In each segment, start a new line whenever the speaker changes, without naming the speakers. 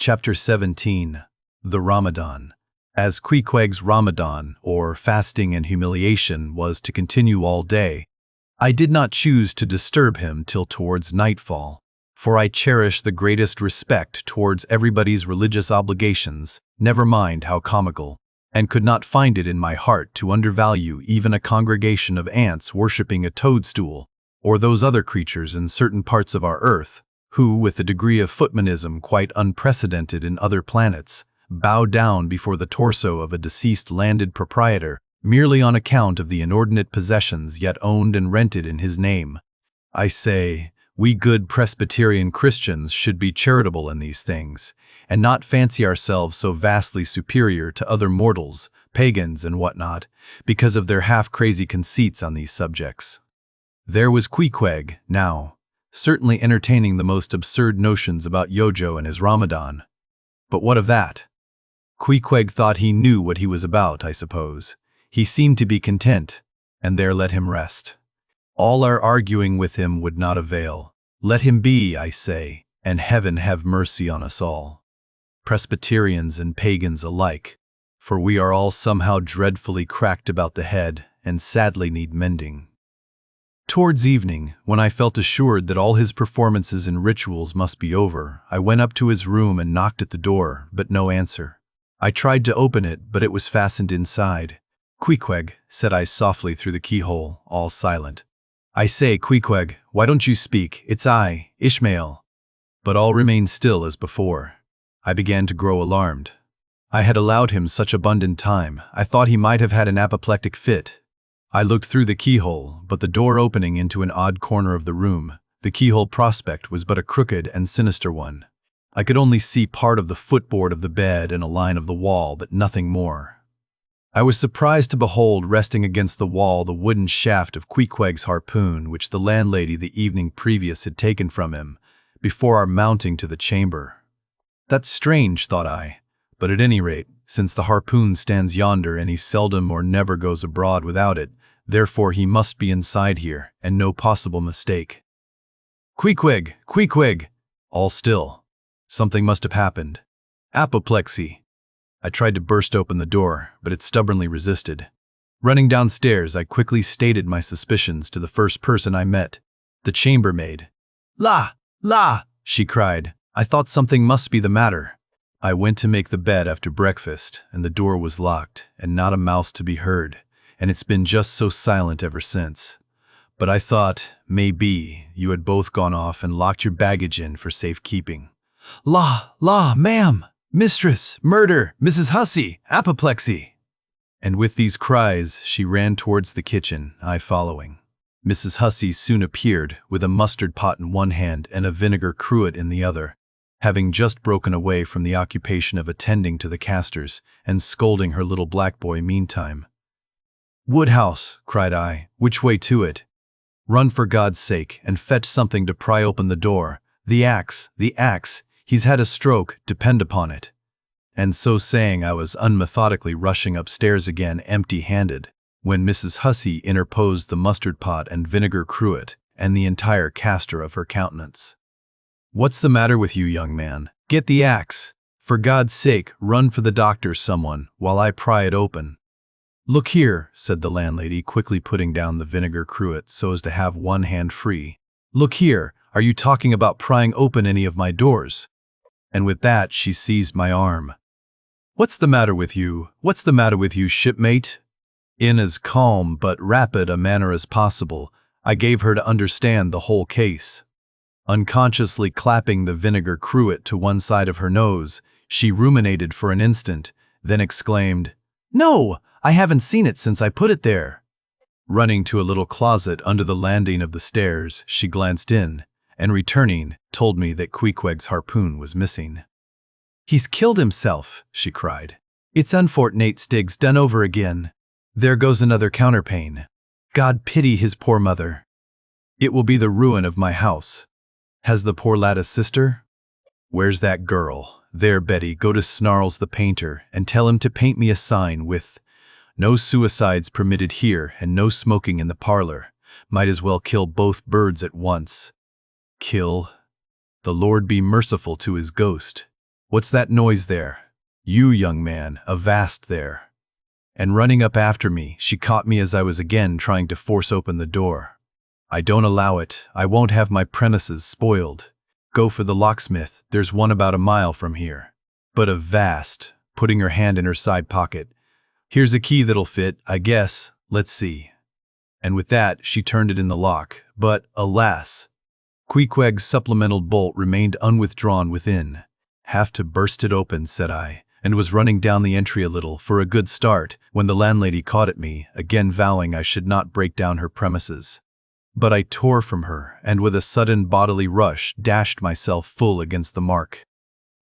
Chapter 17. The Ramadan. As Queequeg's Ramadan, or fasting and humiliation, was to continue all day, I did not choose to disturb him till towards nightfall, for I cherish the greatest respect towards everybody's religious obligations, never mind how comical, and could not find it in my heart to undervalue even a congregation of ants worshipping a toadstool, or those other creatures in certain parts of our earth, who, with a degree of footmanism quite unprecedented in other planets, bow down before the torso of a deceased landed proprietor merely on account of the inordinate possessions yet owned and rented in his name. I say, we good Presbyterian Christians should be charitable in these things, and not fancy ourselves so vastly superior to other mortals, pagans and whatnot, because of their half-crazy conceits on these subjects. There was Queequeg, now, certainly entertaining the most absurd notions about Yojo and his Ramadan. But what of that? Queequeg thought he knew what he was about, I suppose. He seemed to be content, and there let him rest. All our arguing with him would not avail. Let him be, I say, and heaven have mercy on us all. Presbyterians and pagans alike, for we are all somehow dreadfully cracked about the head and sadly need mending. Towards evening, when I felt assured that all his performances and rituals must be over, I went up to his room and knocked at the door, but no answer. I tried to open it, but it was fastened inside. "Queequeg," said I softly through the keyhole, all silent. "I say, Queequeg, why don't you speak? It's I, Ishmael." But all remained still as before. I began to grow alarmed. I had allowed him such abundant time, I thought he might have had an apoplectic fit. I looked through the keyhole, but the door opening into an odd corner of the room, the keyhole prospect was but a crooked and sinister one. I could only see part of the footboard of the bed and a line of the wall, but nothing more. I was surprised to behold resting against the wall the wooden shaft of Queequeg's harpoon which the landlady the evening previous had taken from him, before our mounting to the chamber. That's strange, thought I, but at any rate, since the harpoon stands yonder and he seldom or never goes abroad without it, therefore he must be inside here, and no possible mistake. "Queequeg! Queequeg!" All still. Something must have happened. Apoplexy. I tried to burst open the door, but it stubbornly resisted. Running downstairs, I quickly stated my suspicions to the first person I met, the chambermaid. "La! La!" she cried. "I thought something must be the matter." I went to make the bed after breakfast, and the door was locked, and not a mouse to be heard, and it's been just so silent ever since. But I thought, maybe, you had both gone off and locked your baggage in for safekeeping. "La! La! Ma'am! Mistress! Murder! Mrs. Hussey! Apoplexy!" And with these cries, she ran towards the kitchen, I following. Mrs. Hussey soon appeared, with a mustard pot in one hand and a vinegar cruet in the other, having just broken away from the occupation of attending to the castors and scolding her little black boy meantime. "Woodhouse," cried I, "which way to it? Run for God's sake and fetch something to pry open the door. The axe, he's had a stroke, depend upon it." And so saying, I was unmethodically rushing upstairs again empty-handed, when Mrs. Hussey interposed the mustard pot and vinegar cruet and the entire castor of her countenance. "What's the matter with you, young man? Get the axe. For God's sake, run for the doctor, someone, while I pry it open." "Look here," said the landlady, quickly putting down the vinegar cruet so as to have one hand free. "Look here, are you talking about prying open any of my doors?" And with that she seized my arm. "What's the matter with you? What's the matter with you, shipmate?" In as calm but rapid a manner as possible, I gave her to understand the whole case. Unconsciously clapping the vinegar cruet to one side of her nose, she ruminated for an instant, then exclaimed, "No, I haven't seen it since I put it there." Running to a little closet under the landing of the stairs, she glanced in, and returning, told me that Queequeg's harpoon was missing. "He's killed himself," she cried. "It's unfortunate Stig's done over again. There goes another counterpane. God pity his poor mother. It will be the ruin of my house. Has the poor lad a sister? Where's that girl? There, Betty, go to Snarls the painter and tell him to paint me a sign with 'No suicides permitted here and no smoking in the parlor.' Might as well kill both birds at once. Kill? The Lord be merciful to his ghost. "What's that noise there? You, young man, avast there." And running up after me, she caught me as I was again trying to force open the door. "I don't allow it. I won't have my premises spoiled. Go for the locksmith. There's one about a mile from here." "But avast," putting her hand in her side pocket. "Here's a key that'll fit, I guess. Let's see." And with that, she turned it in the lock. But, alas, Queequeg's supplemental bolt remained unwithdrawn within. "Have to burst it open," said I, and was running down the entry a little for a good start when the landlady caught at me, again vowing I should not break down her premises. But I tore from her, and with a sudden bodily rush dashed myself full against the mark.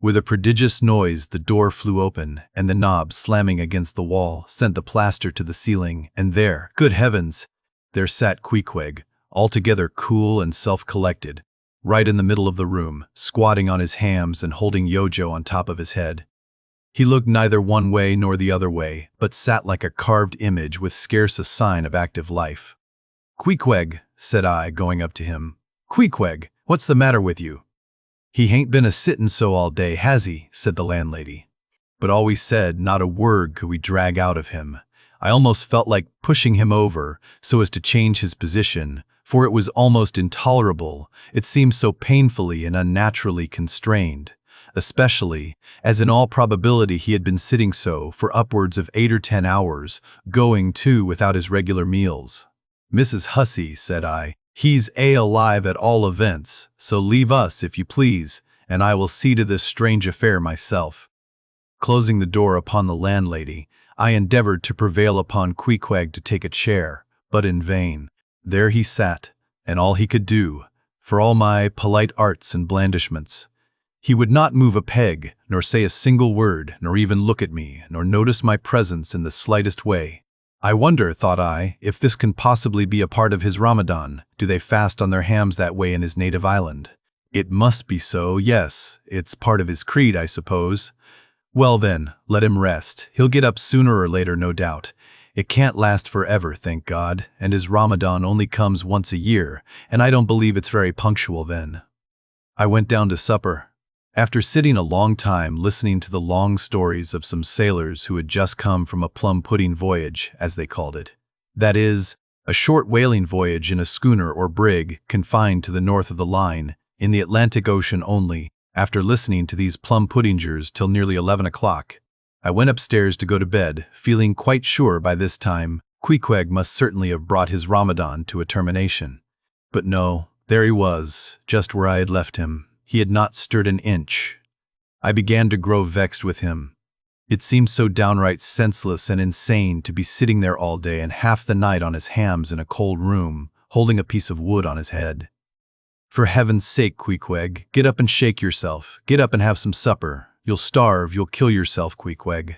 With a prodigious noise the door flew open, and the knob slamming against the wall sent the plaster to the ceiling, and there, good heavens, there sat Queequeg, altogether cool and self-collected, right in the middle of the room, squatting on his hams and holding Yojo on top of his head. He looked neither one way nor the other way, but sat like a carved image with scarce a sign of active life. "Queequeg," said I, going up to him. "Queequeg, what's the matter with you?" "He hain't been a-sittin' so all day, has he?" said the landlady. But all we said, not a word could we drag out of him. I almost felt like pushing him over so as to change his position, for it was almost intolerable. It seemed so painfully and unnaturally constrained, especially as in all probability he had been sitting so for upwards of 8 or 10 hours, going too without his regular meals. "Mrs. Hussey," said I, "he's alive at all events, so leave us if you please, and I will see to this strange affair myself." Closing the door upon the landlady, I endeavored to prevail upon Queequeg to take a chair, but in vain. There he sat, and all he could do, for all my polite arts and blandishments. He would not move a peg, nor say a single word, nor even look at me, nor notice my presence in the slightest way. I wonder, thought I, if this can possibly be a part of his Ramadan. Do they fast on their hams that way in his native island? It must be so, yes. It's part of his creed, I suppose. Well then, let him rest. He'll get up sooner or later, no doubt. It can't last forever, thank God, and his Ramadan only comes once a year, and I don't believe it's very punctual then. I went down to supper. After sitting a long time listening to the long stories of some sailors who had just come from a plum-pudding voyage, as they called it. That is, a short whaling voyage in a schooner or brig confined to the north of the line, in the Atlantic Ocean only. After listening to these plum-puddingers till nearly 11 o'clock, I went upstairs to go to bed, feeling quite sure by this time Queequeg must certainly have brought his Ramadan to a termination. But no, there he was, just where I had left him. He had not stirred an inch. I began to grow vexed with him. It seemed so downright senseless and insane to be sitting there all day and half the night on his hams in a cold room, holding a piece of wood on his head. "For heaven's sake, Queequeg, get up and shake yourself. Get up and have some supper. You'll starve, you'll kill yourself, Queequeg."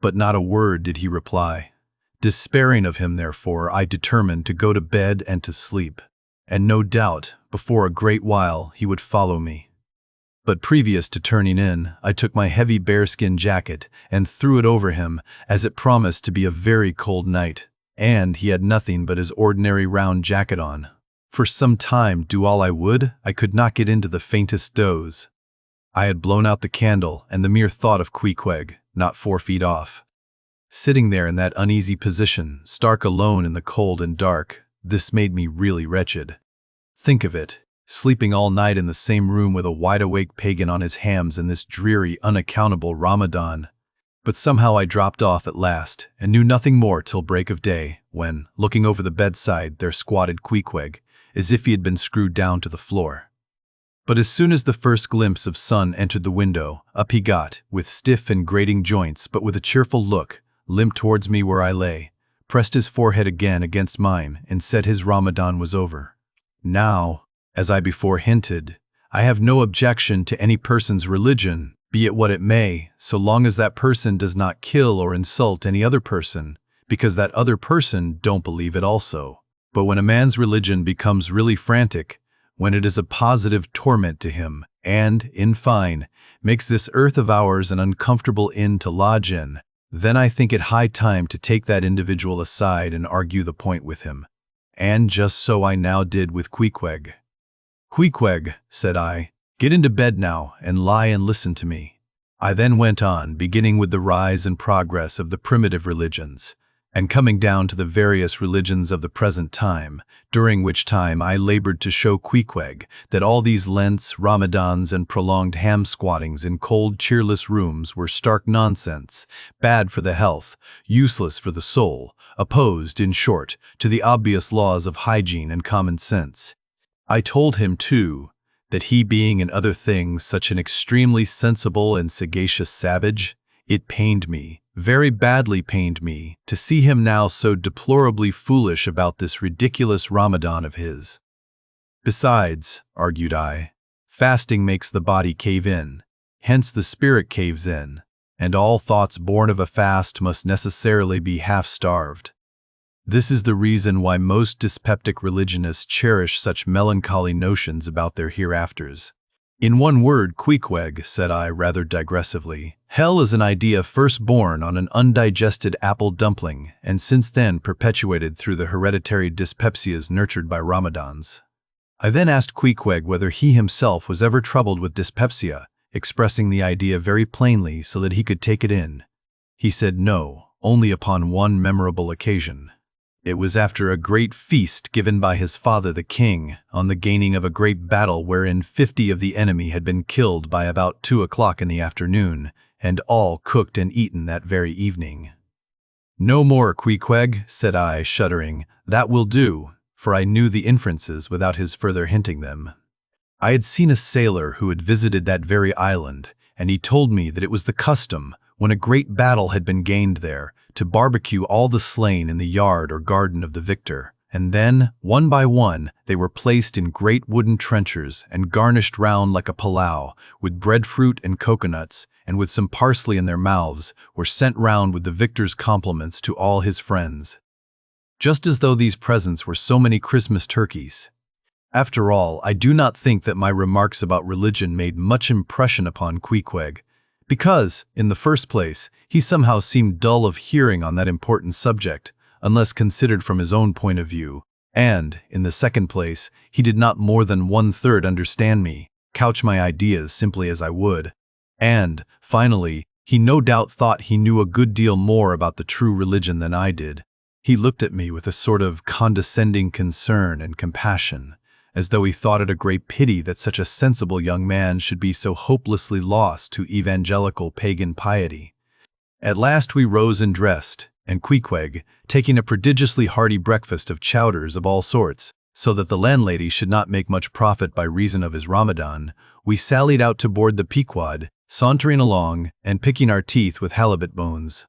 But not a word did he reply. Despairing of him, therefore, I determined to go to bed and to sleep, and no doubt, before a great while, he would follow me. But previous to turning in, I took my heavy bearskin jacket and threw it over him, as it promised to be a very cold night, and he had nothing but his ordinary round jacket on. For some time, do all I would, I could not get into the faintest doze. I had blown out the candle, and the mere thought of Queequeg, not 4 feet off, sitting there in that uneasy position, stark alone in the cold and dark, this made me really wretched. Think of it, sleeping all night in the same room with a wide-awake pagan on his hams in this dreary, unaccountable Ramadan. But somehow I dropped off at last, and knew nothing more till break of day, when, looking over the bedside, there squatted Queequeg, as if he had been screwed down to the floor. But as soon as the first glimpse of sun entered the window, up he got, with stiff and grating joints, but with a cheerful look, limped towards me where I lay, pressed his forehead again against mine, and said his Ramadan was over. Now, as I before hinted, I have no objection to any person's religion, be it what it may, so long as that person does not kill or insult any other person, because that other person don't believe it also. But when a man's religion becomes really frantic, when it is a positive torment to him, and, in fine, makes this earth of ours an uncomfortable inn to lodge in, then I think it high time to take that individual aside and argue the point with him. And just so I now did with Queequeg. "Queequeg," said I, "get into bed now, and lie and listen to me. I then went on, beginning with the rise and progress of the primitive religions, and coming down to the various religions of the present time, during which time I labored to show Queequeg that all these Lents, Ramadans, and prolonged ham-squattings in cold, cheerless rooms were stark nonsense, bad for the health, useless for the soul, opposed, in short, to the obvious laws of hygiene and common sense. I told him, too, that he being in other things such an extremely sensible and sagacious savage, it pained me, very badly pained me, to see him now so deplorably foolish about this ridiculous Ramadan of his. Besides, argued I, fasting makes the body cave in, hence the spirit caves in, and all thoughts born of a fast must necessarily be half-starved. This is the reason why most dyspeptic religionists cherish such melancholy notions about their hereafters. In one word, Queequeg, said I rather digressively, hell is an idea first born on an undigested apple dumpling and since then perpetuated through the hereditary dyspepsias nurtured by Ramadans. I then asked Queequeg whether he himself was ever troubled with dyspepsia, expressing the idea very plainly so that he could take it in. He said no, only upon one memorable occasion. It was after a great feast given by his father the king, on the gaining of a great battle wherein 50 of the enemy had been killed by about 2 o'clock in the afternoon, and all cooked and eaten that very evening. No more, Queequeg, said I, shuddering, that will do, for I knew the inferences without his further hinting them. I had seen a sailor who had visited that very island, and he told me that it was the custom, when a great battle had been gained there, to barbecue all the slain in the yard or garden of the victor, and then, one by one, they were placed in great wooden trenchers and garnished round like a pilau, with breadfruit and coconuts, and with some parsley in their mouths, were sent round with the victor's compliments to all his friends. Just as though these presents were so many Christmas turkeys. After all, I do not think that my remarks about religion made much impression upon Queequeg, because, in the first place, he somehow seemed dull of hearing on that important subject, unless considered from his own point of view, and, in the second place, he did not more than 1/3 understand me, couch my ideas simply as I would, and, finally, he no doubt thought he knew a good deal more about the true religion than I did. He looked at me with a sort of condescending concern and compassion, as though he thought it a great pity that such a sensible young man should be so hopelessly lost to evangelical pagan piety. At last we rose and dressed, and Queequeg, taking a prodigiously hearty breakfast of chowders of all sorts, so that the landlady should not make much profit by reason of his Ramadan, we sallied out to board the Pequod, sauntering along and picking our teeth with halibut bones.